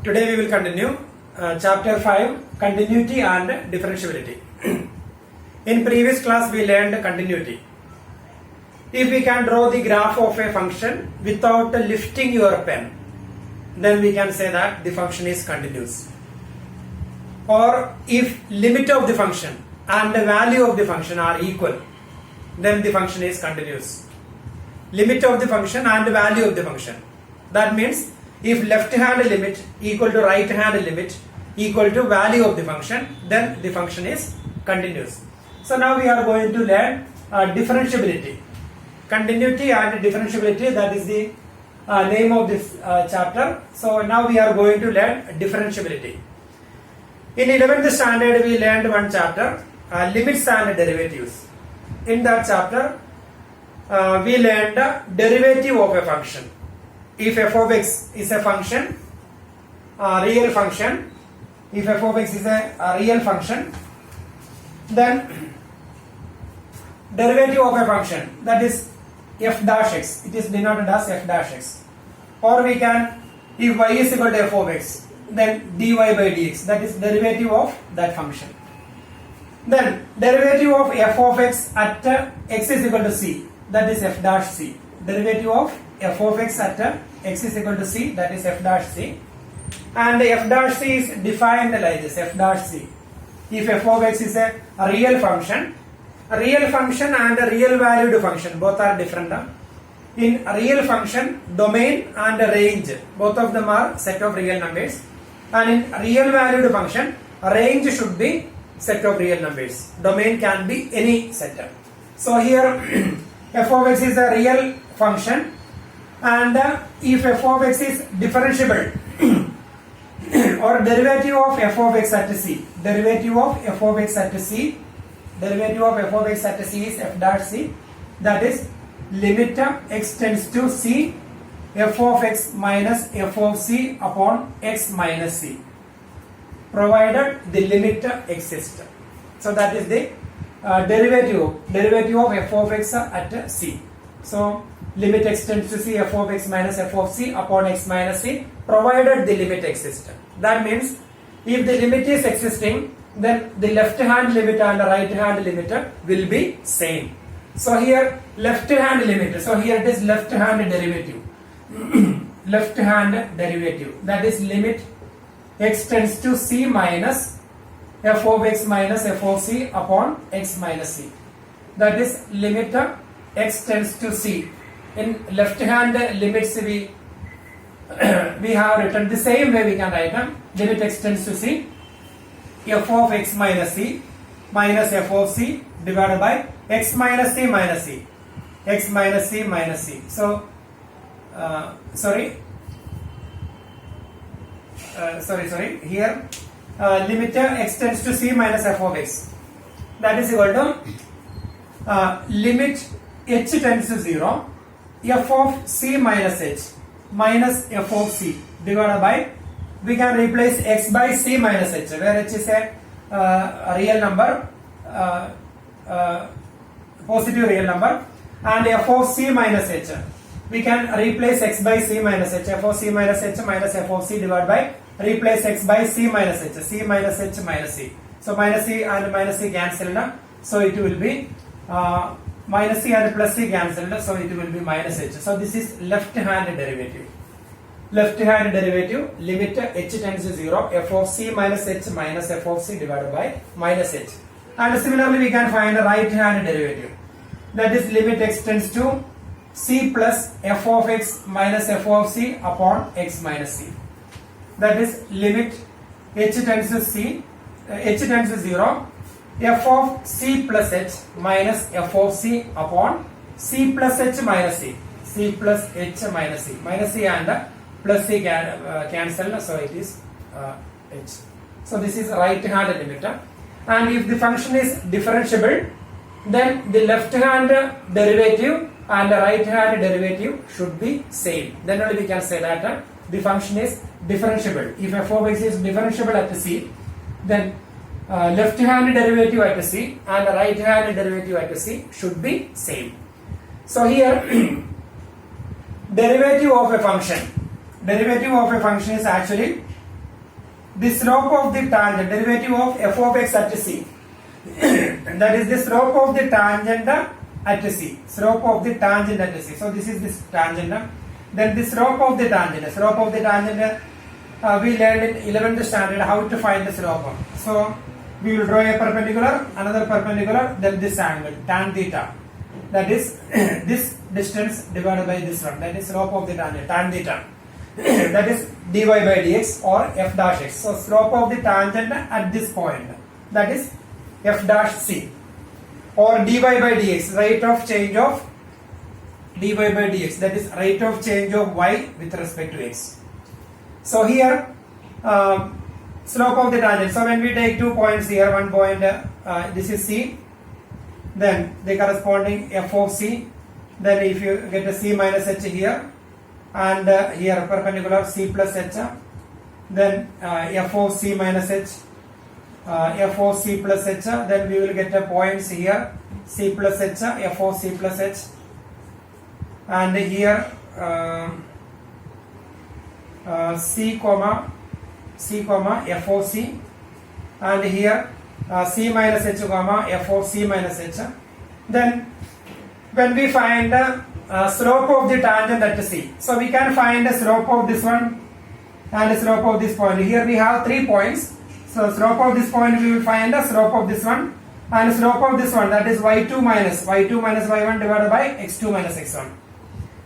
Today we will continue chapter 5, continuity and differentiability. In previous class we learned continuity. If we can draw the graph of a function without lifting your pen, then we can say that the function is continuous. Or if limit of the function and the value of the function are equal, then the function is continuous. Limit of the function and the value of the function. That means if left hand limit equal to right hand limit equal to value of the function, then the function is continuous. So now we are going to learn differentiability. Continuity and differentiability, that is the name of this chapter. So now we are going to learn differentiability. In 11th standard we learned one chapter, limits and derivatives. In that chapter we learned derivative of a function. If f of x is a function, real function, if f of x is a real function, then derivative of a function, that is f dash x, it is denoted as f dash x. Or we can, if y is equal to f of x, then dy by dx, that is derivative of that function. Then derivative of f of x at x is equal to c, that is f dash c. Derivative of f of x at x is equal to c, that is f dash c. And f dash c is defined like this, f dash c. If f of x is a real function and a real valued function, both are different. In a real function, domain and range, both of them are set of real numbers. And in real valued function, range should be set of real numbers. Domain can be any set. So here f of x is a real function, and if f of x is differentiable or derivative of f of x at c, derivative of f of x at c, derivative of f of x at c is f dash c, that is limit x tends to c f of x minus f of c upon x minus c, provided the limit exists. So that is the derivative of f of x at c. So limit x tends to c f of x minus f of c upon x minus c, provided the limit exists. That means if the limit is existing, then the left hand limit and the right hand limit will be same. So here left hand limit, so here it is left hand derivative. Left hand derivative, that is limit x tends to c minus f of x minus f of c upon x minus c, that is limit x tends to c. In left hand limits we have written the same way we can write them. Limit x tends to c f of x minus c minus f of c divided by x minus c minus c, x minus c minus c. So sorry, here limit x tends to c minus f of x, that is equal to limit h tends to 0 f of c minus h minus f of c divided by, we can replace x by c minus h, where h is a real number, positive real number, and f of c minus h, we can replace x by c minus h, f of c minus h minus f of c divided by, replace x by c minus h, c minus h minus c. So minus c and minus c cancelled, so it will be minus c and plus c cancelled, so it will be minus h. So this is left hand derivative. Left hand derivative, limit h tends to 0 f of c minus h minus f of c divided by minus h. And similarly we can find a right hand derivative, that is limit x tends to c plus f of x minus f of c upon x minus c, that is limit h tends to c, h tends to 0 f of c plus h minus f of c upon c plus h minus c, c plus h minus c, minus c and plus c cancelled, so it is h. So this is right hand limit. And if the function is differentiable, then the left hand derivative and the right hand derivative should be same. Then only we can say that the function is differentiable. If f of x is differentiable at c, then left hand derivative at c and the right hand derivative at c should be same. So here derivative of a function is actually the slope of the tangent, derivative of f of x at c. That is the slope of the tangent at c. Slope of the tangent at c. So this is this tangent. Then the slope of the tangent. Slope of the tangent, we learned in 11th standard how to find the slope. So we will draw a perpendicular, another perpendicular, then this angle, tan theta. That is this distance divided by this one. That is slope of the tangent, tan theta. That is dy by dx or f dash x. So slope of the tangent at this point, that is f dash c, or dy by dx, rate of change of dy by dx, that is rate of change of y with respect to x. So here slope of the tangent. So when we take 2 points here, one point this is c, then the corresponding f of c, then if you get a c minus h here, and here perpendicular c plus h, then f of c minus h, f of c plus h, then we will get a points here c plus h, f of c plus h, and here c comma f of c, and here c minus h comma f of c minus h. Then when we find slope of the tangent at c, so we can find the slope of this one and the slope of this point. Here we have 3 points. So slope of this point we will find the slope of this one, and slope of this one, that is y2 minus y1 divided by x2 minus x1.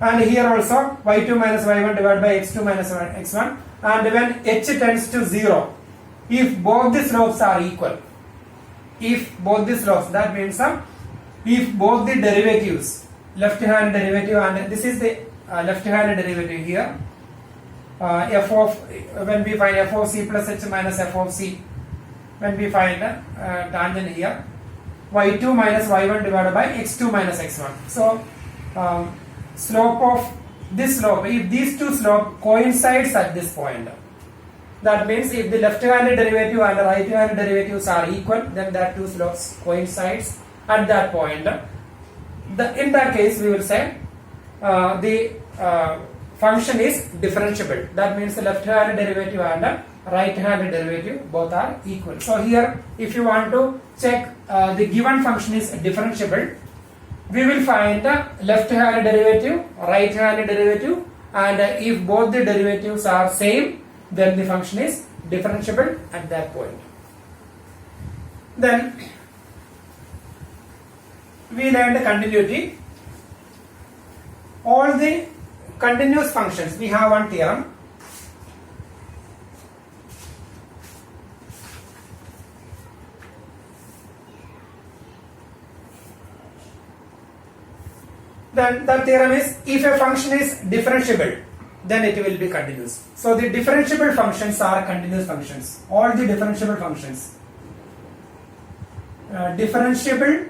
And here also y2 minus y1 divided by x2 minus x1. And when h tends to 0, if both the slopes are equal, that means if both the derivatives, left hand derivative, and this is the left hand derivative here, when we find f of c plus h minus f of c, when we find tangent here, y2 minus y1 divided by x2 minus x1. So slope of this slope, if these two slopes coincides at this point, that means if the left hand derivative and the right hand derivatives are equal, then that two slopes coincides at that point. In that case we will say the function is differentiable. That means the left hand derivative and the right hand derivative both are equal. So here if you want to check the given function is differentiable, we will find the left hand derivative, right hand derivative, and if both the derivatives are same, then the function is differentiable at that point. Then we learned continuity. All the continuous functions, we have one theorem. Then the theorem is, if a function is differentiable, then it will be continuous. So the differentiable functions are continuous functions. All the differentiable functions. Differentiable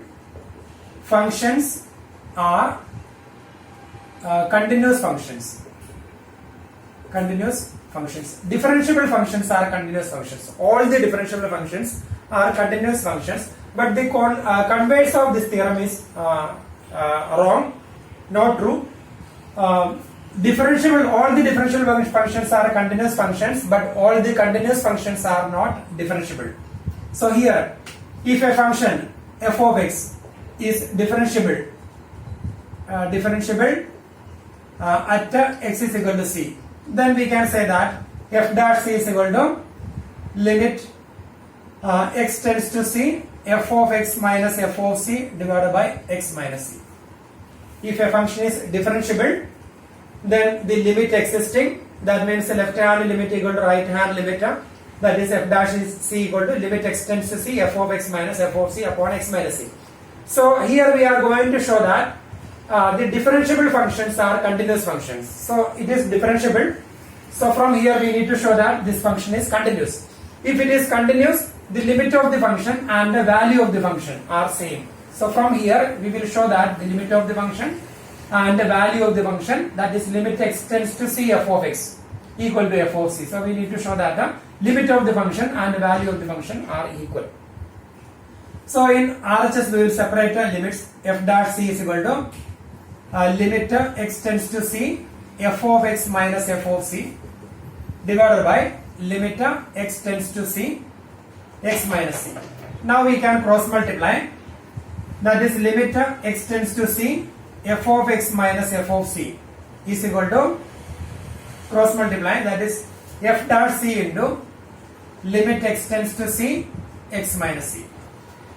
functions are continuous functions. Continuous functions. Differentiable functions are continuous functions. All the differentiable functions are continuous functions. But the converse of this theorem is wrong, not true. All the differentiable functions are continuous functions, but all the continuous functions are not differentiable. So here, if a function f of x is differentiable at x is equal to c, then we can say that f dash c is equal to limit x tends to c, f of x minus f of c divided by x minus c. If a function is differentiable, then the limit existing, that means the left hand limit equal to right hand limit, that is f dash is c equal to limit x tends to c, f of x minus f of c upon x minus c. So here we are going to show that the differentiable functions are continuous functions. So it is differentiable. So from here we need to show that this function is continuous. If it is continuous, the limit of the function and the value of the function are same. So from here we will show that the limit of the function and the value of the function, that is limit x tends to c f of x equal to f of c. So we need to show that the limit of the function and the value of the function are equal. So in RHS we will separate the limits. F dash c is equal to limit x tends to c, f of x minus f of c, divided by limit x tends to c, x minus c. Now we can cross multiply. That is limit x tends to c, f of x minus f of c is equal to cross multiply. That is f dash c into limit x tends to c, x minus c.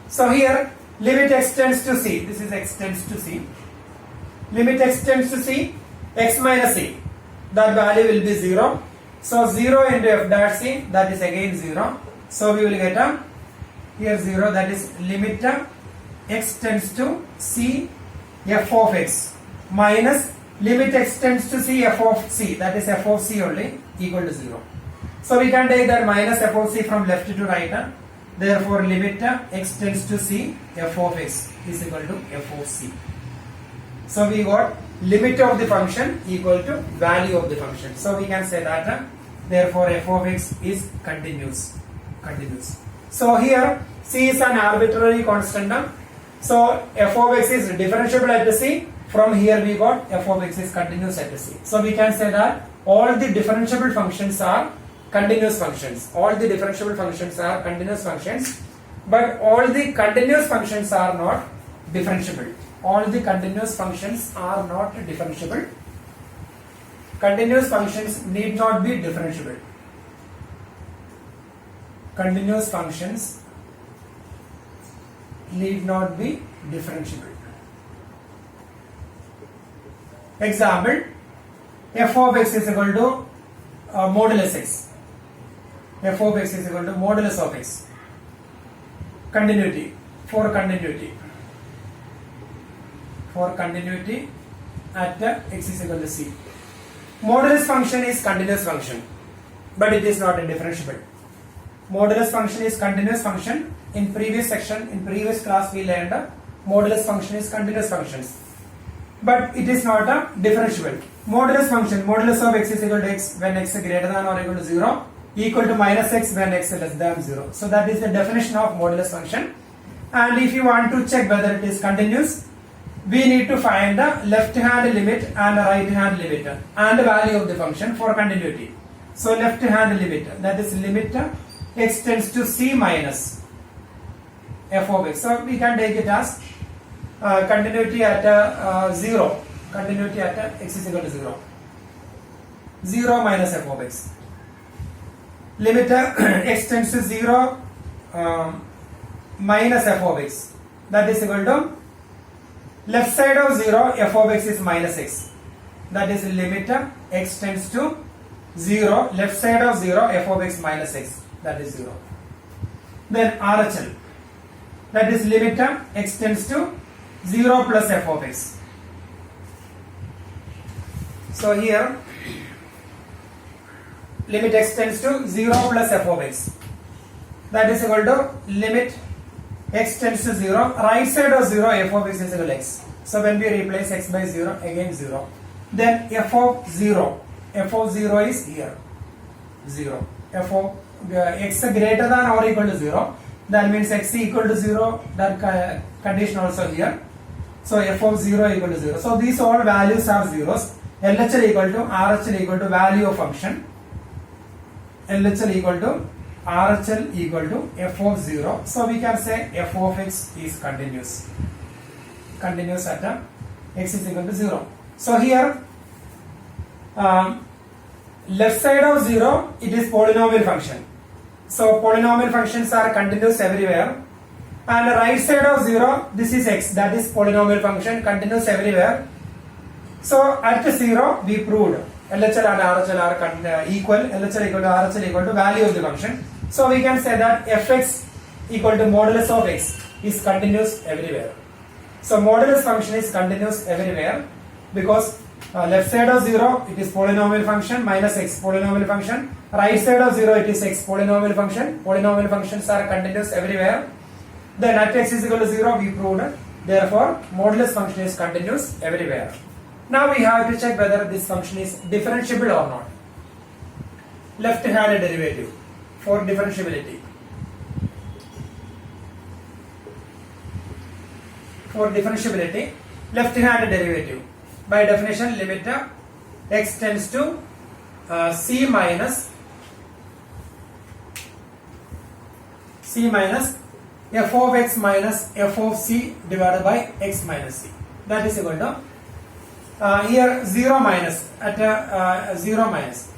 So here limit x tends to c, this is x tends to c, limit x tends to c, x minus c, that value will be 0. So 0 into f dash c, that is again 0. So we will get a here 0, that is limit x tends to c, f of x minus limit x tends to c, f of c, that is f of c only, equal to 0. So we can take that minus f of c from left to right. Therefore limit x tends to c, f of x is equal to f of c. So we got limit of the function equal to value of the function. So we can say that therefore f of x is continuous. So here c is an arbitrary constant. So f of x is differentiable at c. From here we got f of x is continuous at c. So we can say that all the differentiable functions are continuous functions. All the differentiable functions are continuous functions, but all the continuous functions are not differentiable. All the continuous functions are not differentiable. Continuous functions need not be differentiable. Continuous functions need not be differentiable. Example, f of x is equal to modulus x. F of x is equal to modulus of x. Continuity. For continuity at x is equal to c. Modulus function is continuous function, but it is not a differentiable. Modulus function is continuous function. In previous section, in previous class we learned modulus function is continuous functions, but it is not a differentiable. Modulus function, modulus of x is equal to x when x is greater than or equal to 0, equal to minus x when x is less than 0. So that is the definition of modulus function. And if you want to check whether it is continuous, we need to find the left hand limit and the right hand limit and the value of the function for continuity. So left hand limit, that is limit x tends to c minus f of x. So we can take it as continuity at 0. Continuity at x is equal to 0. 0 minus f of x. Limit x tends to 0 minus f of x. That is equal to left side of 0, f of x is minus x. That is limit x tends to 0, left side of 0, f of x minus x. That is 0. Then RHL. That is limit x tends to 0 plus f of x. So here limit x tends to 0 plus f of x. That is equal to limit x tends to 0, right side of 0, f of x is equal to x. So when we replace x by 0, again 0. Then f of 0 is here 0. F of x greater than or equal to 0, that means x equal to 0, that condition also here. So f of 0 equal to 0. So these all values are zeros. LHL equal to RHL equal to value of function. LHL equal to RHL equal to f of 0. So we can say f of x is continuous. Continuous at x is equal to 0. So here left side of 0, it is polynomial function. So polynomial functions are continuous everywhere. And right side of 0, this is x, that is polynomial function, continuous everywhere. So at 0, we proved LHL and RHL are equal. LHL equal to RHL equal to value of the function. So we can say that fx equal to modulus of x is continuous everywhere. So modulus function is continuous everywhere because left side of 0, it is polynomial function, minus x polynomial function. Right side of 0, it is x polynomial function. Polynomial functions are continuous everywhere. Then at x is equal to 0, we proved. Therefore, modulus function is continuous everywhere. Now we have to check whether this function is differentiable or not. Left hand derivative for differentiability. For differentiability, left hand derivative. By definition, limit x tends to c minus c minus f of x minus f of c divided by x minus c. That is equal to here 0 minus at 0 minus.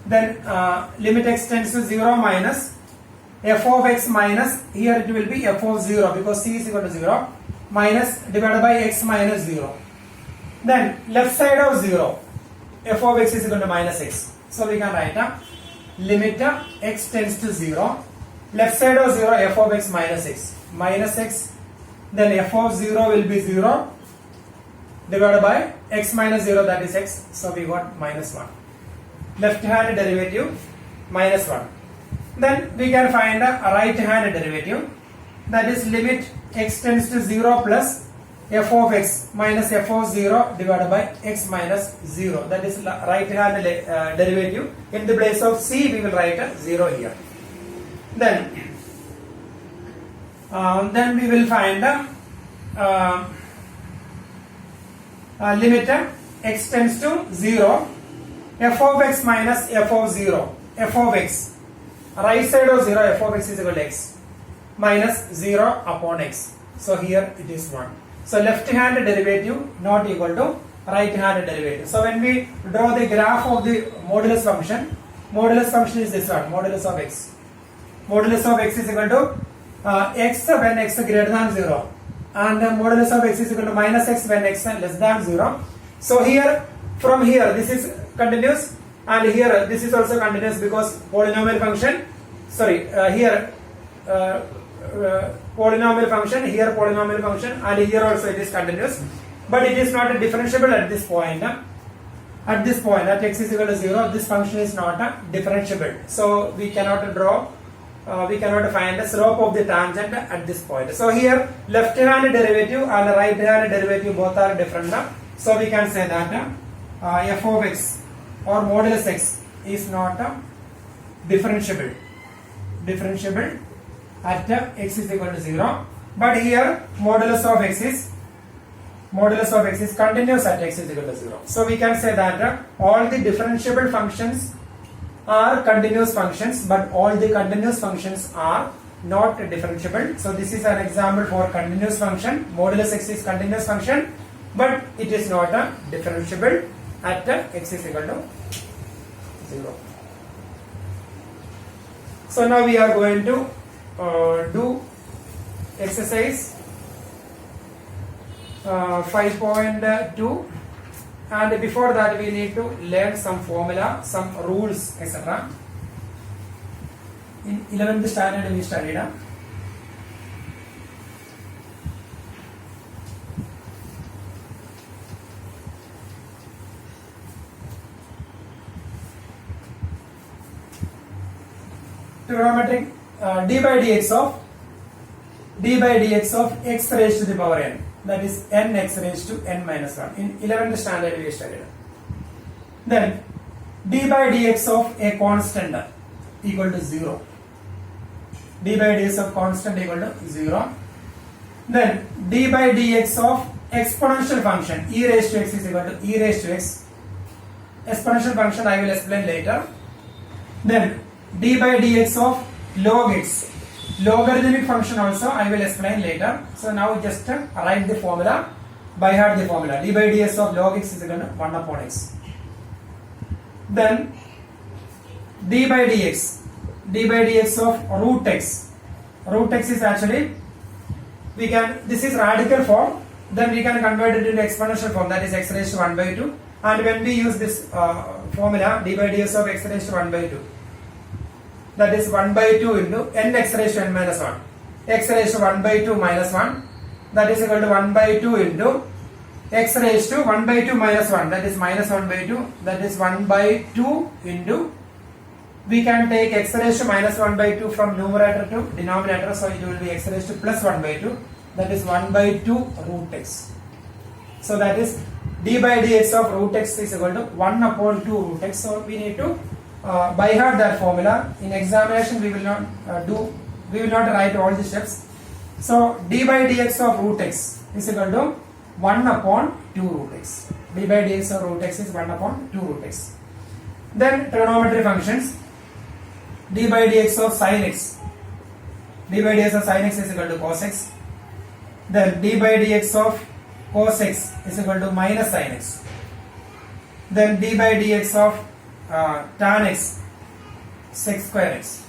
Then limit x tends to 0 minus f of x minus, here it will be f of 0 because c is equal to 0, minus divided by x minus 0. Then left side of 0, f of x is equal to minus x. So we can write limit x tends to 0, left side of 0 f of x, minus x, then f of 0 will be 0 divided by x minus 0, that is x, so we got minus 1. Left hand derivative minus 1. Then we can find a right hand derivative, that is limit x tends to 0 plus f of x minus f of 0 divided by x minus 0, that is right hand derivative. In the place of c we will write a 0 here. Then we will find limit x tends to 0, f of x minus f of 0, f of x, right side of 0 f of x is equal to x, minus 0 upon x. So here it is 1. So left hand derivative not equal to right hand derivative. So when we draw the graph of the modulus function is this one, modulus of x. Modulus of x is equal to x when x greater than 0, and modulus of x is equal to minus x when x less than 0. So here, from here this is continuous, and here this is also continuous because polynomial function, here polynomial function, here polynomial function, and here also it is continuous, but it is not differentiable at this point. At this point, at x is equal to 0, this function is not differentiable. So we cannot draw, we cannot find the slope of the tangent at this point. So here left hand derivative and right hand derivative both are different. So we can say that f of x or modulus x is not differentiable at x is equal to 0. But here modulus of x is continuous at x is equal to 0. So we can say that all the differentiable functions are continuous functions, but all the continuous functions are not differentiable. So this is an example for continuous function. Modulus x is continuous function, but it is not differentiable at x is equal to 0. So now we are going to do exercise 5.2, and before that we need to learn some formula, some rules, etc. In 11th standard we studied trigonometric d by dx of x raised to the power n, that is n x raised to n minus 1. In 11th standard we studied. Then d by dx of a constant equal to 0. D by dx of constant equal to 0. Then d by dx of exponential function e raised to x is equal to e raised to x. Exponential function I will explain later. Then d by dx of log x, logarithmic function also I will explain later. So now just write the formula, by heart the formula. D by dx of log x is equal to 1 upon x. Then d by dx of root x. Root x is actually, this is radical form, then we can convert it into exponential form, that is x raised to 1 by 2. And when we use this formula, d by dx of x raised to 1 by 2, that is 1 by 2 into n x raised to n minus 1. X raised to 1 by 2 minus 1, that is equal to 1 by 2 into x raised to 1 by 2 minus 1, that is minus 1 by 2, that is 1 by 2 into, we can take x raised to minus 1 by 2 from numerator to denominator, so it will be x raised to plus 1 by 2, that is 1 by 2 root x. So that is d by dx of root x is equal to 1 upon 2 root x. So we need to by heart that formula. In examination we will not write all the steps. So d by dx of root x is equal to 1 upon 2 root x. D by dx of root x is 1 upon 2 root x. Then trigonometry functions, d by dx of sin x d by dx of sin x is equal to cos x. Then d by dx of cos x is equal to minus sin x. Then d by dx of tan x sec square x.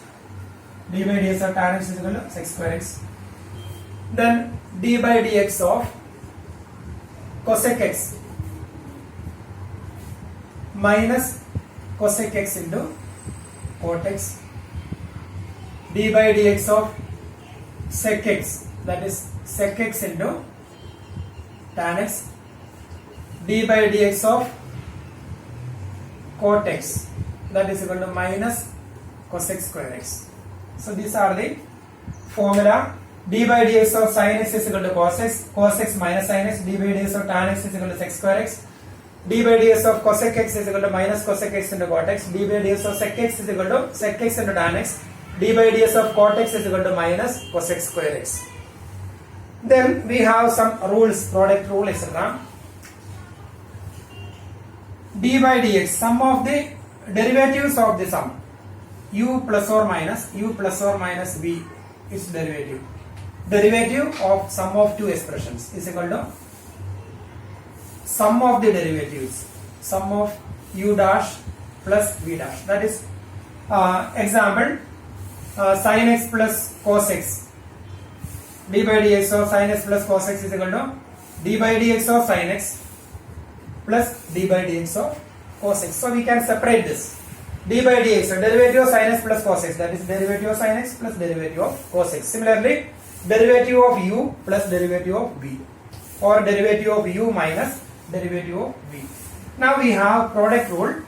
d by dx of tan x is equal to sec square x. Then d by dx of cosec x minus cosec x into cot x. d by dx of sec x, that is sec x into tan x. d by dx of cot x, that is equal to minus cosec square x. So these are the formula. d by dx of sin x is equal to cos x minus sin x, d by dx of tan x is equal to sec square x, d by dx of cosec x is equal to minus cosec x into cot x, d by dx of sec x is equal to sec x into tan x, d by dx of cot x is equal to minus cosec square x. Then we have some rules, product rule, etc. d by dx, sum of the derivatives of the sum, u plus or minus v is derivative. Derivative of sum of two expressions is equal to sum of the derivatives, sum of u dash plus v dash. That is example, sin x plus cos x, d by dx of sin x plus cos x is equal to d by dx of sin x plus d by dx of cos x. So we can separate this. d by dx, so derivative of sin x plus cos x, that is derivative of sin x plus derivative of cos x. Similarly, derivative of u plus derivative of v, or derivative of u minus derivative of v. Now we have product rule.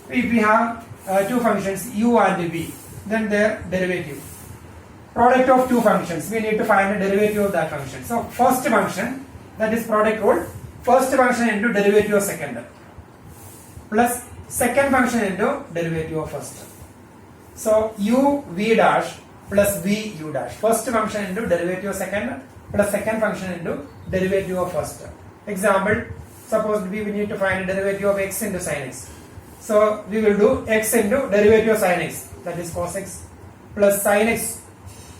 If we have two functions u and v, then their derivative. Product of two functions, we need to find the derivative of that function. So first function, that is product rule, first function into derivative of second, plus second function into derivative of first. So u v dash plus v u dash, first function into derivative of second plus second function into derivative of first. Example, suppose we need to find the derivative of x into sin x. So we will do x into derivative of sin x, that is cos x, plus sin x,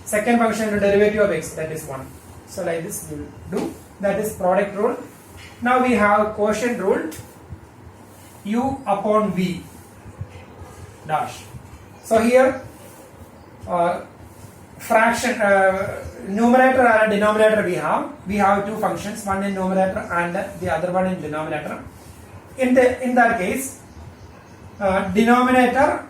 second function into derivative of x, that is 1. So like this we will do. That is product rule. Now we have quotient rule, u upon v dash. So here fraction, numerator and denominator we have two functions, one in numerator and the other one in denominator. In that case, denominator,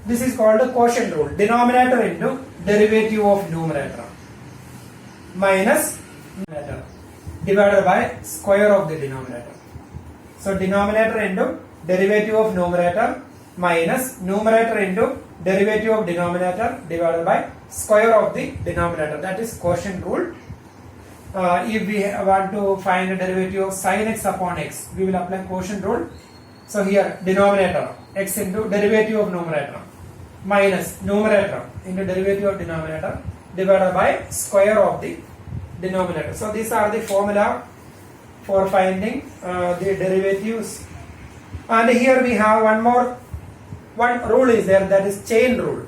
this is called the quotient rule, denominator into derivative of numerator minus numerator divided by square of the denominator. So denominator into derivative of numerator minus numerator into derivative of denominator divided by square of the denominator, that is quotient rule. If we want to find the derivative of sin x upon x, we will apply quotient rule. So here denominator x into derivative of numerator minus numerator into derivative of denominator divided by square of the denominator. So these are the formula for finding the derivatives. And here we have one rule is there, that is chain rule.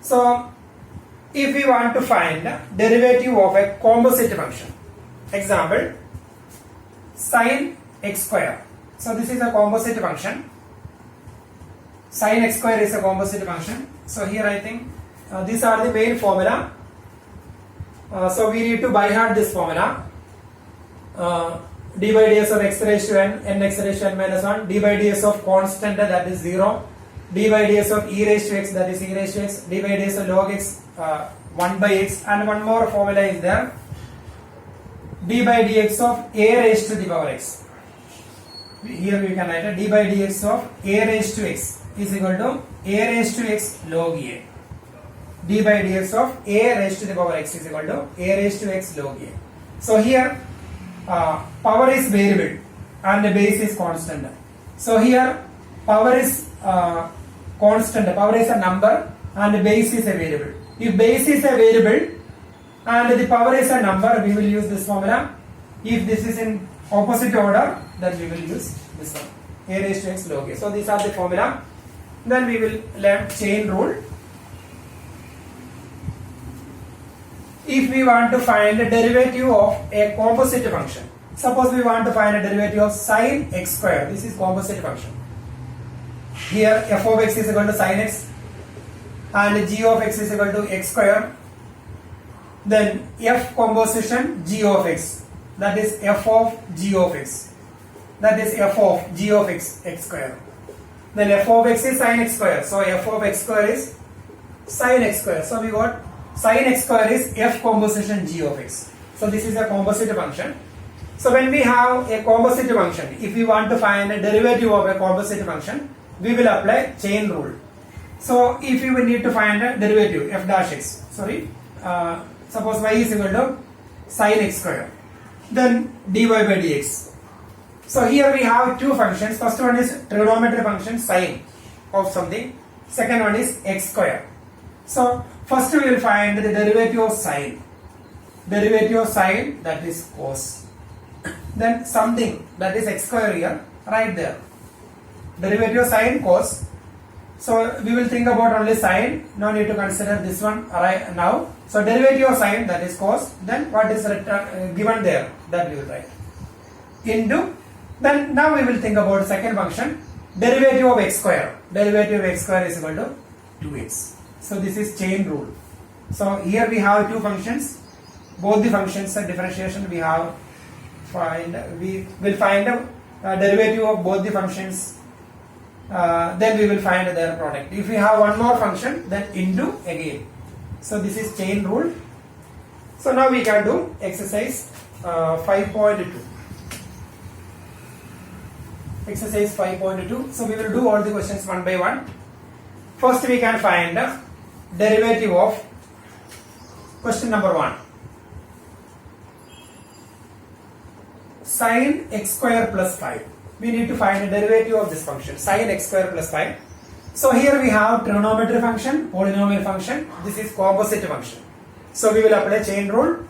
So if we want to find derivative of a composite function, example, sin x square. So this is a composite function. Sin x square is a composite function. So here I think these are the main formula. So we need to by heart this formula. D by ds of x raised to n, n x raised to n minus 1, d by ds of constant, that is 0, d by ds of e raised to x, that is e raised to x, d by ds of log x, 1 by x, and one more formula is there, d by dx of a raised to the power x. Here we can write a d by dx of a raised to x is equal to a raised to x log a. D by dx of a raised to the power x is equal to a raised to x log a. So here power is variable and the base is constant. So here power is constant, power is a number and the base is a variable. If base is a variable and the power is a number, we will use this formula. If this is in opposite order, then we will use this one, a raised to x log a. So these are the formula. Then we will learn chain rule. if we want to find the derivative of a composite function, suppose we want to find a derivative of sine x square. This is composite function. Here f of x is equal to sine x and g of x is equal to x square. Then f composition g of x, that is f of g of x, that is f of g of x, x square. Then f of x is sine x square, so f of x square is sine x square. So we got sine x square is f composition g of x. So this is a composite function. So when we have a composite function, if we want to find a derivative of a composite function, we will apply chain rule. So if we will need to find a derivative f dash x, suppose y is equal to sine x square, then dy by dx. So here we have two functions. First one is trigonometry function sine of something. Second one is x square. So first we will find the derivative of sine. Derivative of sine, that is cos. Then something, that is x square here, right there. Derivative of sine cos. So we will think about only sine. No need to consider this one right now. So derivative of sine, that is cos. Then what is given there, that we will write. Into, then now we will think about second function, derivative of x square. Derivative of x square is equal to 2x. So this is chain rule. So here we have two functions. Both the functions are differentiation. We will find a derivative of both the functions. Then we will find their product. If we have one more function, then into again. So this is chain rule. So now we can do exercise 5.2. Exercise 5.2. So we will do all the questions one by one. First we can find the derivative of question number 1. Sine x square plus 5. We need to find a derivative of this function, sine x square plus 5. So here we have trigonometry function, polynomial function. This is composite function. So we will apply chain rule.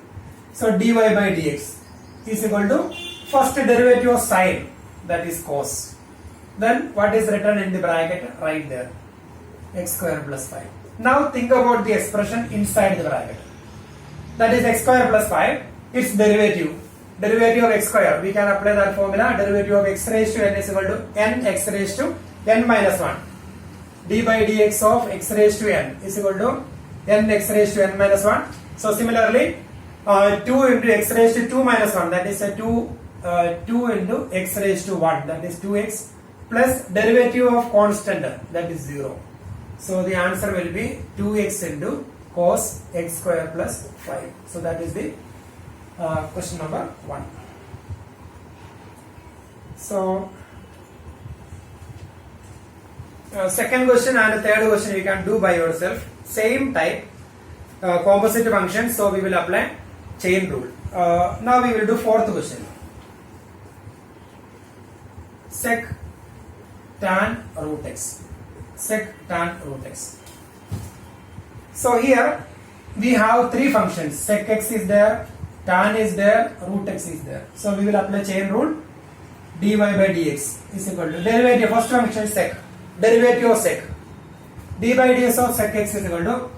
So dy by dx is equal to first derivative of sine, that is cos. Then what is written in the bracket right there, x square plus 5. Now think about the expression inside the bracket. That is x square plus 5, its derivative. Derivative of x square, we can apply that formula. Derivative of x raised to n is equal to n x raised to n minus 1. D by dx of x raised to n is equal to n x raised to n minus 1. So similarly, 2 into x raised to 2 minus 1, that is a 2 into x raised to 1, that is 2x, plus derivative of constant, that is 0. So the answer will be 2x into cos x square plus 5. So that is the question number 1. So second question and third question you can do by yourself. Same type, composite function. So we will apply chain rule. Now we will do fourth question. Sec tan root x. Sec tan root x. So here we have three functions. Sec x is there, tan is there, root x is there. So we will apply chain rule. Dy by dx is equal to derivative. First function sec. Derivative of sec. D by ds of sec x is equal to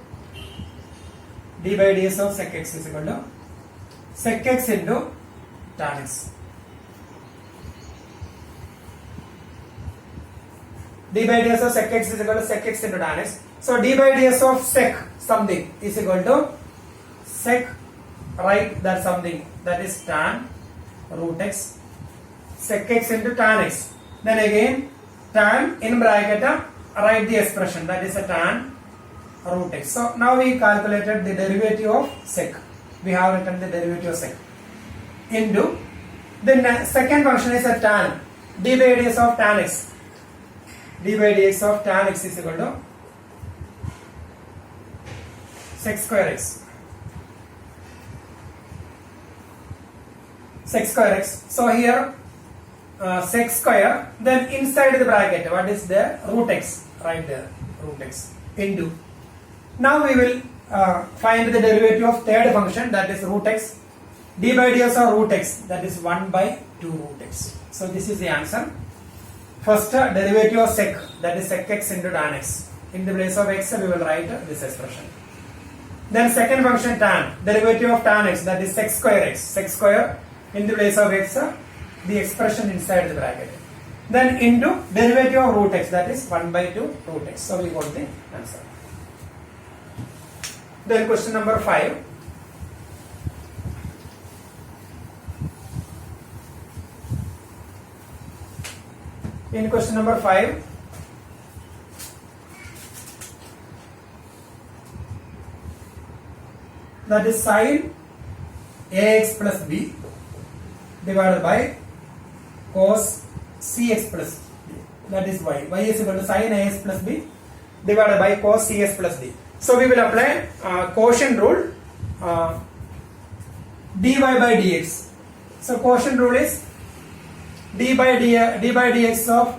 d by ds of sec x is equal to sec x into tan x. D by ds of sec x is equal to sec x into tan x. So d by ds of sec something is equal to sec, right, that something, that is tan root x, sec x into tan x. Then again tan in bracket, write the expression, that is a tan root x. So now we calculated the derivative of sec. We have written the derivative of sec into, then second function is a tan, d by ds of tan x. D by dx of tan x is equal to sec square x. Sec square x. So here sec square, then inside the bracket what is there, root x, right there, root x into. Now we will find the derivative of third function, that is root x. D by ds of root x, that is 1 by 2 root x. So this is the answer. First derivative of sec, that is sec x into tan x. In the place of x we will write this expression. Then second function tan, derivative of tan x, that is sec square x. Sec square in the place of x, the expression inside the bracket. Then into derivative of root x, that is 1 by 2 root x. So we got the answer. Then question number 5. In question number 5, that is sin ax plus b divided by cos cx plus d, that is y. Y is equal to sin ax plus b divided by cos cx plus d. So we will apply quotient rule, dy by dx. So quotient rule is d by dx of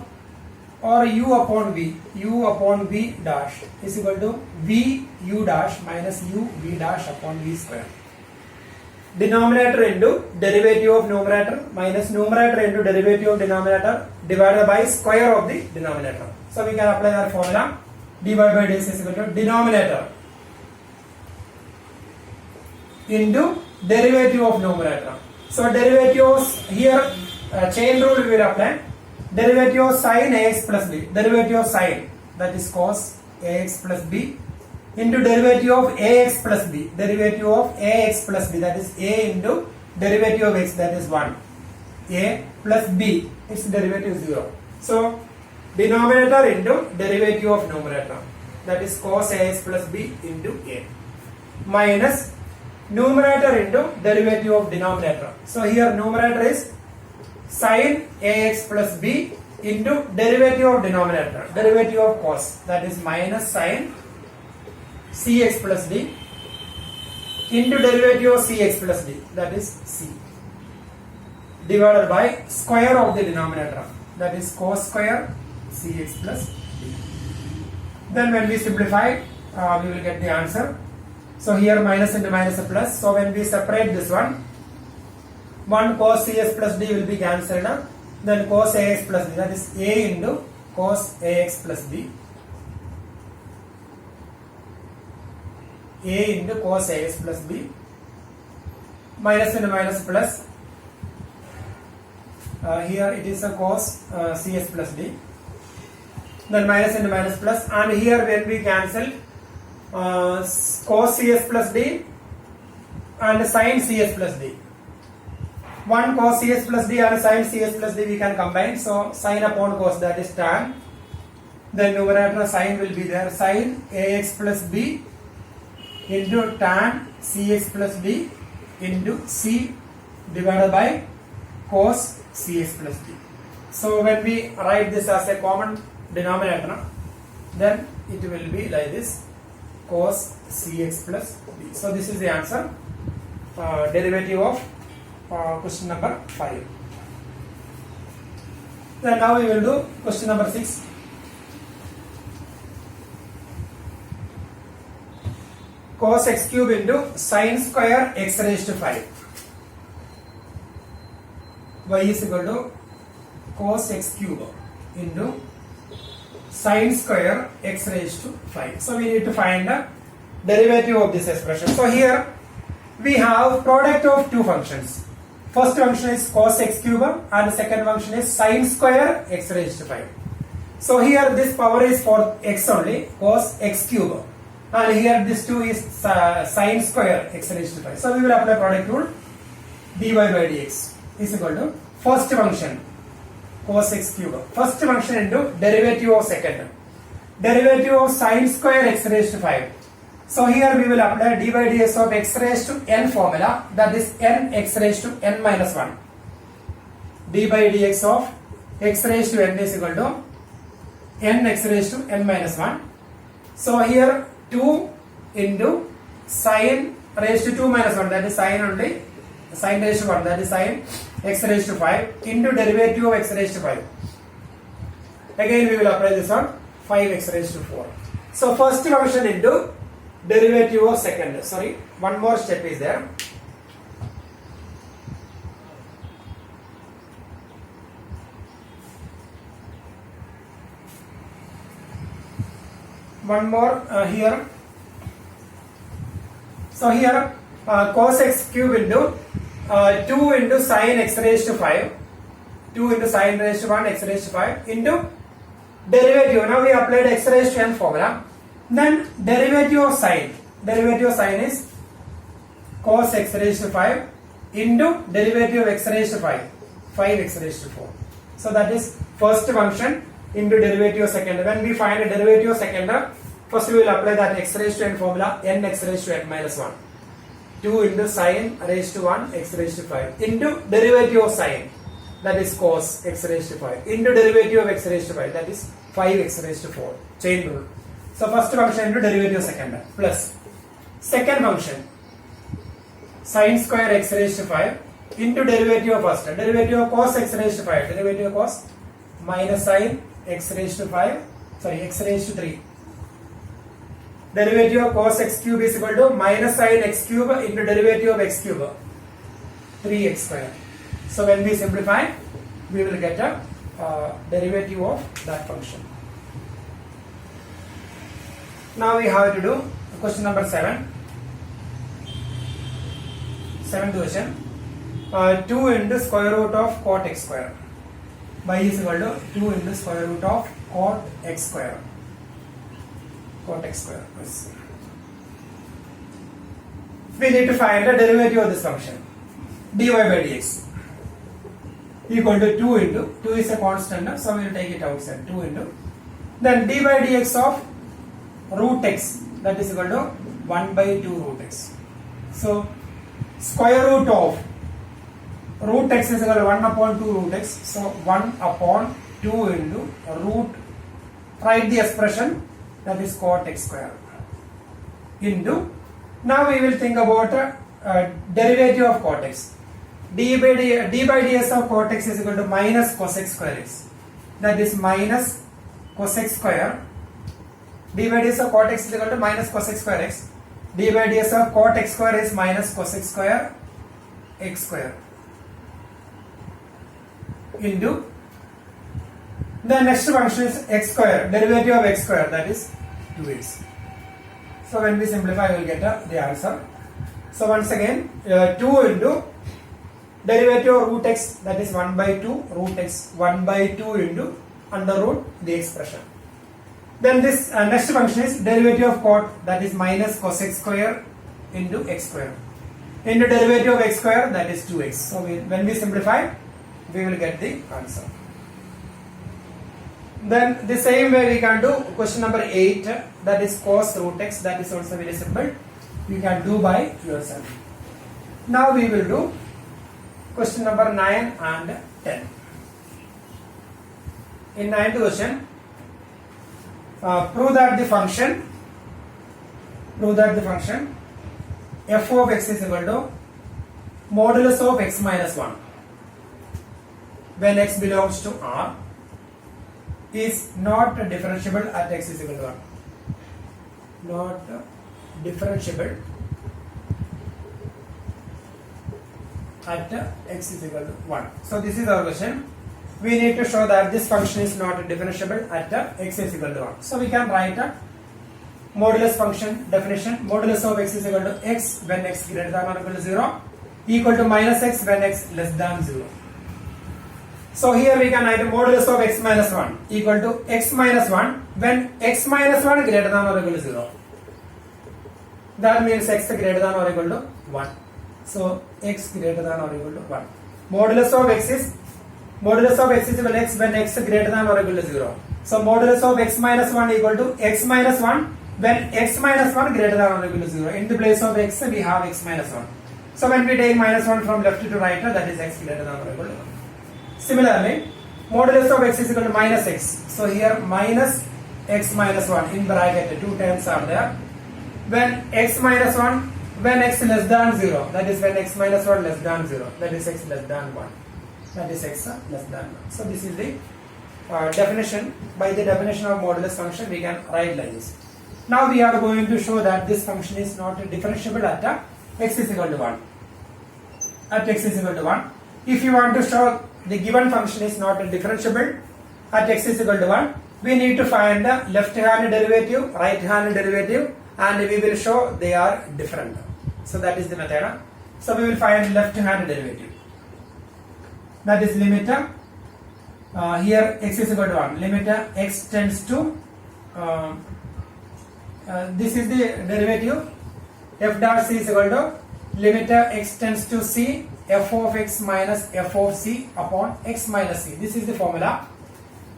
or u upon v dash is equal to v u dash minus u v dash upon v square. Denominator into derivative of numerator minus numerator into derivative of denominator divided by square of the denominator. So we can apply our formula, dy by dx is equal to denominator into derivative of numerator. So derivatives here, chain rule we will apply. Derivative of sin ax plus b, derivative of sin, that is cos ax plus b, into derivative of ax plus b, derivative of ax plus b, that is a into derivative of x, that is 1, a plus b, its derivative 0. So denominator into derivative of numerator, that is cos ax plus b into a, minus numerator into derivative of denominator. So here numerator is sin ax plus b into derivative of denominator, derivative of cos, that is minus sin cx plus d into derivative of cx plus d, that is c, divided by square of the denominator, that is cos square cx plus d. Then when we simplify, we will get the answer. So here minus into minus a plus. So when we separate this one, 1 cos cs plus d will be cancelled. Then cos ax plus d, that is a into cos ax plus b, a into cos ax plus b, minus into minus plus. Here it is a cos cs plus d, then minus into minus plus, and here when we cancel cos cs plus d and sin cs plus d, 1 cos cs plus d and sin cs plus d we can combine. So sin upon cos, that is tan, then numerator sin will be there, sin ax plus b into tan cx plus d into c divided by cos cx plus d. So when we write this as a common denominator, then it will be like this, cos cx plus d. So this is the answer, derivative of question number 5. Then now we will do question number 6. Cos x cube into sin square x raised to 5. Y is equal to cos x cube into sin square x raised to 5. So we need to find the derivative of this expression. So here we have product of two functions. First function is cos x cube and second function is sin square x raised to 5. So here this power is for x only, cos x cube, and here this 2 is sin square x raised to 5. So we will apply product rule, dy by dx is equal to first function cos x cube, first function into derivative of second, derivative of sin square x raised to 5. So here we will apply d by dx of x raised to n formula, that is n x raised to n minus 1. d by dx of x raised to n is equal to n x raised to n minus 1. So here 2 into sin raised to 2 minus 1, that is sin only, sin raised to 1, that is sin x raised to 5 into derivative of x raised to 5. Again we will apply this on 5x raised to 4. So first function into derivative of second. Sorry, one more step is there. One more here. So here cos x cube into 2 into sin x raised to 5, 2 into sin raised to 1 x raised to 5 into derivative. Now we applied x raised to n formula. Then derivative of sine is cos x raised to 5 into derivative of x raised to 5, 5x raised to 4. So that is first function into derivative of second. When we find a derivative of second, first we will apply that x raised to n formula, n x raised to n minus 1. 2 into sine raised to 1 x raised to 5 into derivative of sine, that is cos x raised to 5 into derivative of x raised to 5, that is 5x raised to 4. Chain rule. So first function into derivative of second plus second function sine square x raised to 5 into derivative of first, derivative of cos x raised to 5, derivative of cos minus sine x raised to 5, x raised to 3. Derivative of cos x cube is equal to minus sine x cube into derivative of x cube, 3x square. So when we simplify, we will get a derivative of that function. Now we have to do question number 7. Seventh question. 2 into square root of cot x square. Y is equal to 2 into square root of cot x square. Cot x square. We need to find the derivative of this function. Dy by dx equal to 2 into, 2 is a constant, so we will take it outside, 2 into, then d by dx of root x, that is equal to 1 by 2 root x. So square root of root x is equal to 1 upon 2 root x, so 1 upon 2 into root, write the expression, that is cot x square, into, now we will think about derivative of cot x. d by ds of cot x is equal to minus cos x square x, that is minus cos x square, d by ds of cot x is equal to minus cos x square x, d by ds of cot x square is minus cos x square into, the next function is x square, derivative of x square, that is 2x. So when we simplify, we will get the answer. So once again, 2 into derivative of root x, that is 1 by 2 root x, 1 by 2 into under root the expression. Then this next function is derivative of cot, that is minus cos x square into x square, into derivative of x square, that is 2x. So when we simplify, we will get the answer. Then the same way we can do question number 8, that is cos root x, that is also very simple. You can do by yourself. Now we will do question number 9 and 10. In 9th question, prove that the function f of x is equal to modulus of x minus 1 when x belongs to R is not differentiable at x is equal to 1. Not differentiable at x is equal to 1. So this is our question. We need to show that this function is not differentiable at x is equal to 1. So we can write a modulus function definition. Modulus of x is equal to x when x greater than or equal to 0 equal to minus x when x less than 0. So here we can write a modulus of x minus 1 equal to x minus 1 when x minus 1 greater than or equal to 0. That means x greater than or equal to 1. So x greater than or equal to 1. Modulus of x is equal to x when x greater than or equal to 0. So modulus of x minus 1 equal to x minus 1 when x minus 1 greater than or equal to 0. In the place of x we have x minus 1. So when we take minus 1 from left to right, that is x greater than or equal to 1. Similarly, modulus of x is equal to minus x. So here minus x minus 1 in bracket, two terms are there. When x minus 1, when x less than 0, that is when x minus 1 less than 0, that is x less than 1, that is x less than 1. So this is the definition. By the definition of modulus function, we can write like this. Now we are going to show that this function is not differentiable at x is equal to 1. At x is equal to 1. If you want to show the given function is not differentiable at x is equal to 1, we need to find the left hand derivative, right hand derivative, and we will show they are different. So that is the method. So we will find left hand derivative. That is limit here x is equal to 1. Limit x tends to this is the derivative. F dash c is equal to limit x tends to c f of x minus f of c upon x minus c. This is the formula.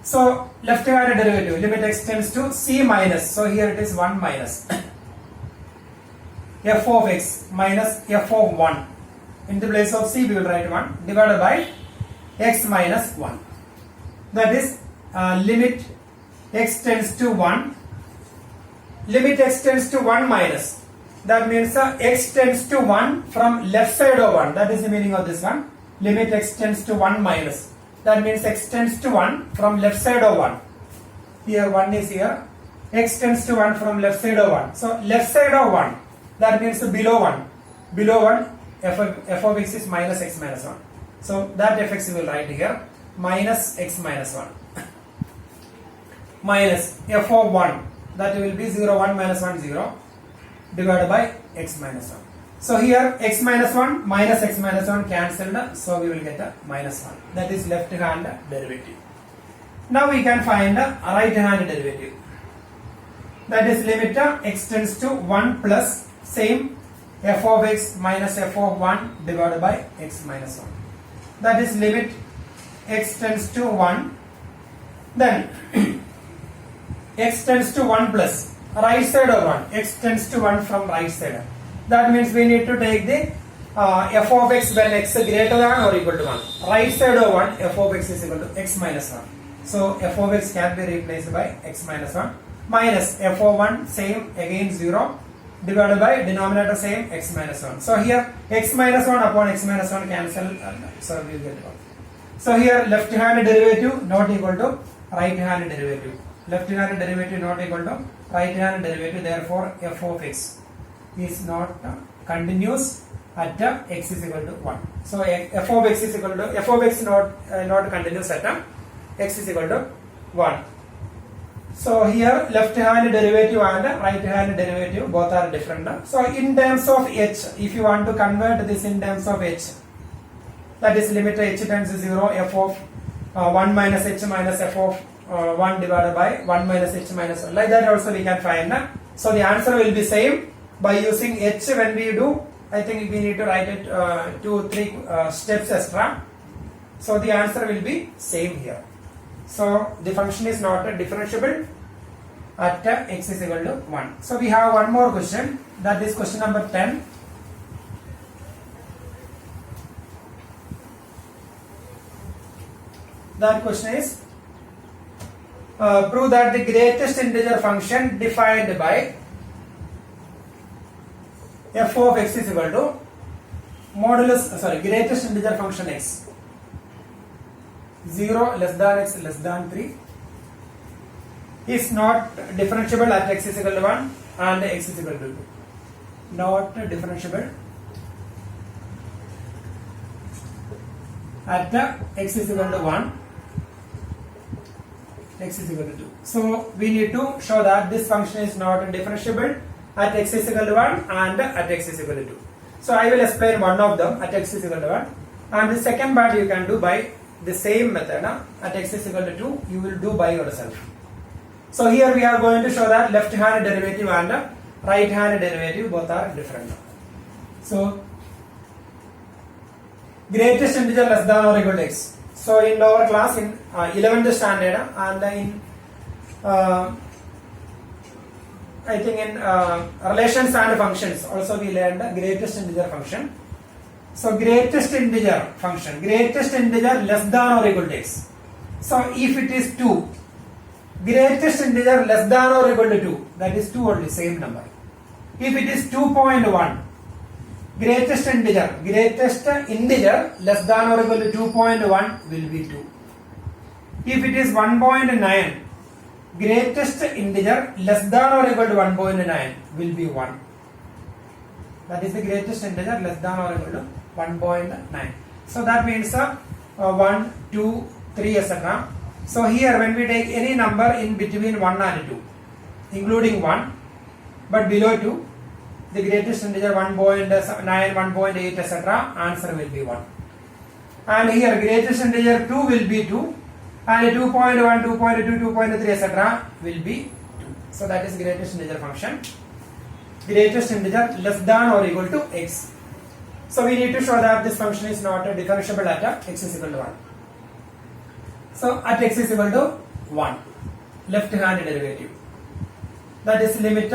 So left hand derivative limit x tends to c minus. So here it is 1 minus f of x minus f of 1. In the place of c we will write 1 divided by x minus 1. That is limit x tends to 1. Limit x tends to 1 minus. That means x tends to 1 from left side of 1. That is the meaning of this one. Limit x tends to 1 minus. That means x tends to 1 from left side of 1. Here 1 is here. X tends to 1 from left side of 1. So left side of 1. That means below 1. Below 1 f of x is minus x minus 1. So that fx we will write here. Minus x minus 1. Minus f of 1. That will be 0 1 minus 1 0. Divided by x minus 1. So here x minus 1 minus x minus 1 cancelled. So we will get a minus 1. That is left hand derivative. Now we can find a right hand derivative. That is limit x tends to 1 plus same f of x minus f of 1 divided by x minus 1. That is limit x tends to 1. Then x tends to 1 plus right side of 1. X tends to 1 from right side. That means we need to take the f of x when x is greater than or equal to 1. Right side of 1 f of x is equal to x minus 1. So f of x can be replaced by x minus 1 minus f of 1 same again 0 divided by denominator same x minus 1. So here x minus 1 upon x minus 1 cancel. So we will get 1. So here left hand derivative not equal to right hand derivative. Left hand derivative not equal to right hand derivative. Therefore f of x is not continuous at x is equal to 1. So f of x is equal to f of x not continuous at x is equal to 1. So here left hand derivative and right hand derivative both are different. So in terms of h, if you want to convert this in terms of h, that is limit h tends to 0 f of 1 minus h minus f of 1 divided by 1 minus h minus 1. Like that also we can find. So the answer will be same by using h when we do. I think we need to write it 2-3 steps extra. So the answer will be same here. So the function is not differentiable at x is equal to 1. So we have one more question. That is question number 10. That question is prove that the greatest integer function defined by f of x is equal to greatest integer function x 0 less than x less than 3 is not differentiable at x is equal to 1 and x is equal to 2. Not differentiable at x is equal to 1, x is equal to 2. So we need to show that this function is not differentiable at x is equal to 1 and at x is equal to 2. So I will explain one of them at x is equal to 1, and the second part you can do by the same method. At x is equal to 2 you will do by yourself. So here we are going to show that left hand derivative and right hand derivative both are different. So greatest integer less than or equal to x. So in lower class in 11th standard and in I think in relations and functions also we learned greatest integer function. So greatest integer function, greatest integer less than or equal to x. So if it is 2, greatest integer less than or equal to 2, that is 2 only, same number. If it is 2.1, greatest integer less than or equal to 2.1 will be 2. If it is 1.9, greatest integer less than or equal to 1.9 will be 1. That is the greatest integer less than or equal to 1.9. So that means 1, 2, 3 etc. So here when we take any number in between 1 and 2, including 1 but below 2, the greatest integer 1.9, 1.8, etc. Answer will be 1. And here greatest integer 2 will be 2, and 2.1, 2.2, 2.3, etc. will be 2. So that is greatest integer function. Greatest integer less than or equal to x. So we need to show that this function is not differentiable at x is equal to 1. So at x is equal to 1, left hand derivative. That is limit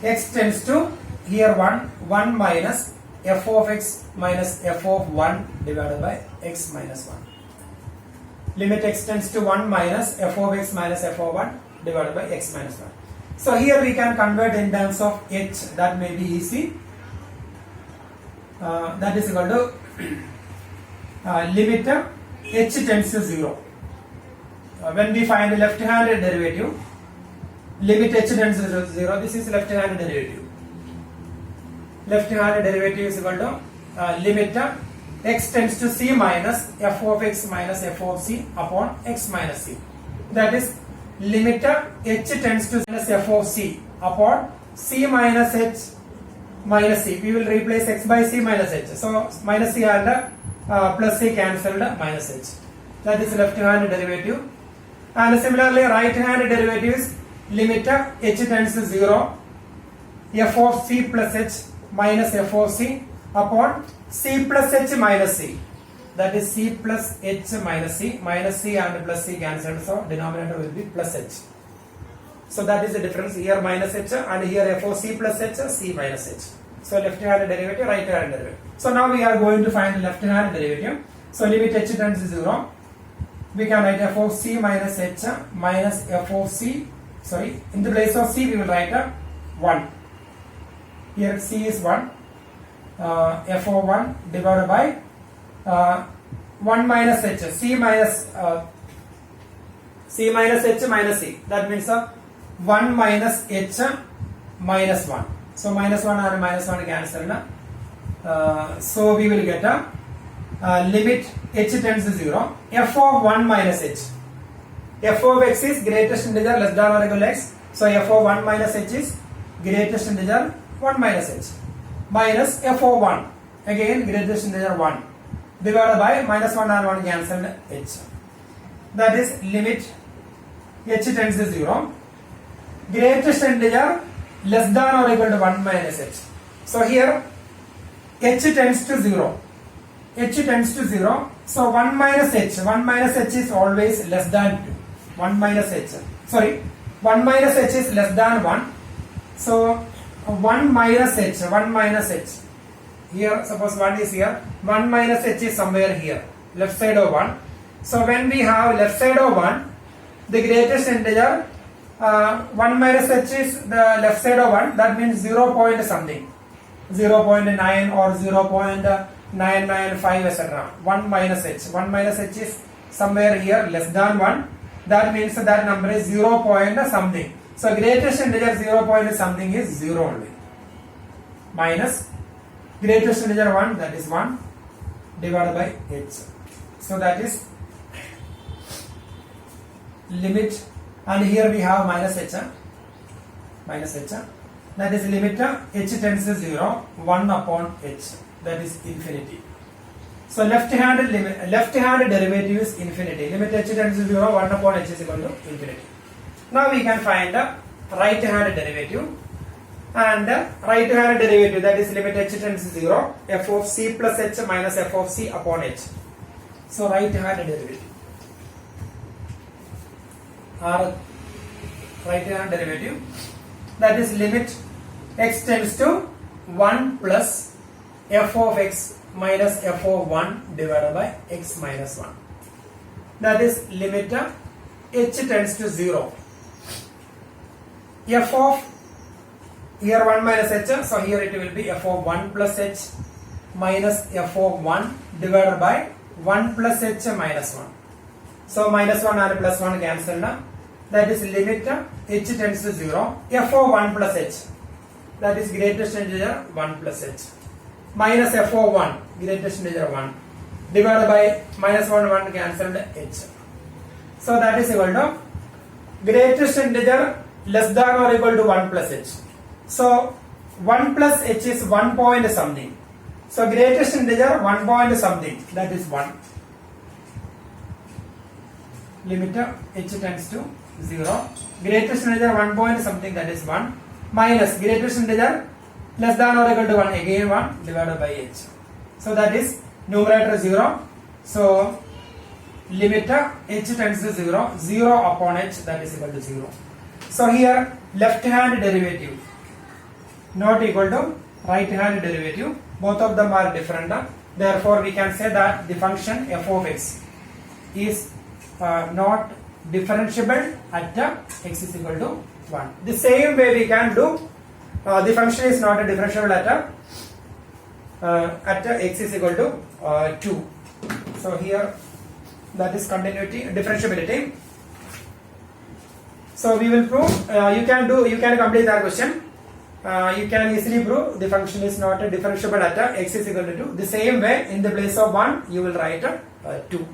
x tends to here 1 minus f of x minus f of 1 divided by x minus 1. Limit x tends to 1 minus f of x minus f of 1 divided by x minus 1. So here we can convert in terms of h, that may be easy. That is equal to limit h tends to 0. When we find the left hand derivative, limit h tends to 0, this is left hand derivative. Left hand derivative is equal to limit x tends to c minus f of x minus f of c upon x minus c. That is limit h tends to minus f of c upon c minus h minus c. We will replace x by c minus h. So minus c and plus c cancelled, minus h. That is left hand derivative. And similarly right hand derivative is limit h tends to 0, f of c plus h minus f of c upon c plus h minus c. That is c plus h minus c and plus c cancelled, so denominator will be plus h. So that is the difference, here minus h and here f of c plus h, c minus h. So left hand derivative, right hand derivative. So now we are going to find the left hand derivative. So limit h tends to 0, we can write f of c minus h minus f of c, sorry, in the place of c we will write 1. Here c is 1, f of 1 divided by 1 minus h, c minus h minus c. That means 1 minus h minus 1. So minus 1 and minus 1 cancelled. So we will get limit h tends to 0, f of 1 minus h. F of x is greatest integer less than or equal to x. So f of 1 minus h is greatest integer 1 minus h minus f of 1, again greatest integer 1, divided by minus 1 and 1 cancelled h. That is limit h tends to 0, greatest integer less than or equal to 1 minus h. So here h tends to 0. H tends to 0. So 1 minus h is always less than 2. 1 minus h. Sorry, 1 minus h is less than 1. So 1 minus h. Here, suppose 1 is here. 1 minus h is somewhere here, left side of 1. So when we have left side of 1, the greatest integer 1 minus h is the left side of 1. That means 0 point something, 0.9 or 0.995, etc. 1 minus h. 1 minus h is somewhere here less than 1. That means that number is 0 point something. So greatest integer 0 point something is 0 only. Minus greatest integer 1, that is 1, divided by h. So that is limit, and here we have minus h. That is limit h tends to 0, 1 upon h. That is infinity. So left hand derivative is infinity. Limit h tends to 0, 1 upon h is equal to infinity. Now we can find the right hand derivative. And right hand derivative, that is limit h tends to 0, f of c plus h minus f of c upon h. So right hand derivative, or right hand derivative, that is limit x tends to 1 plus f of x minus f of 1 divided by x minus 1. That is limit h tends to 0. F of here 1 minus h, so here it will be f of 1 plus h minus f of 1 divided by 1 plus h minus 1. So minus 1 and plus 1 cancelled. That is limit h tends to 0, f of 1 plus h, that is greatest integer 1 plus h, minus f of 1, greatest integer 1, divided by minus 1 cancelled h. So that is equal to greatest integer less than or equal to 1 plus h. So 1 plus h is 1 point something. So greatest integer 1 point something, that is 1. Limit h tends to 0. Greatest integer 1 point something, that is 1. Minus greatest integer less than or equal to 1, again 1 divided by h. So that is numerator 0. So limit h tends to 0. 0 upon h, that is equal to 0. So here left hand derivative not equal to right hand derivative. Both of them are different. Therefore we can say that the function f of x is not differentiable at x is equal to 1. The same way we can do the function is not differentiable at x is equal to 2. So here that is continuity, differentiability. So we will prove, you can complete that question. You can easily prove the function is not differentiable at x is equal to 2. The same way, in the place of 1 you will write 2.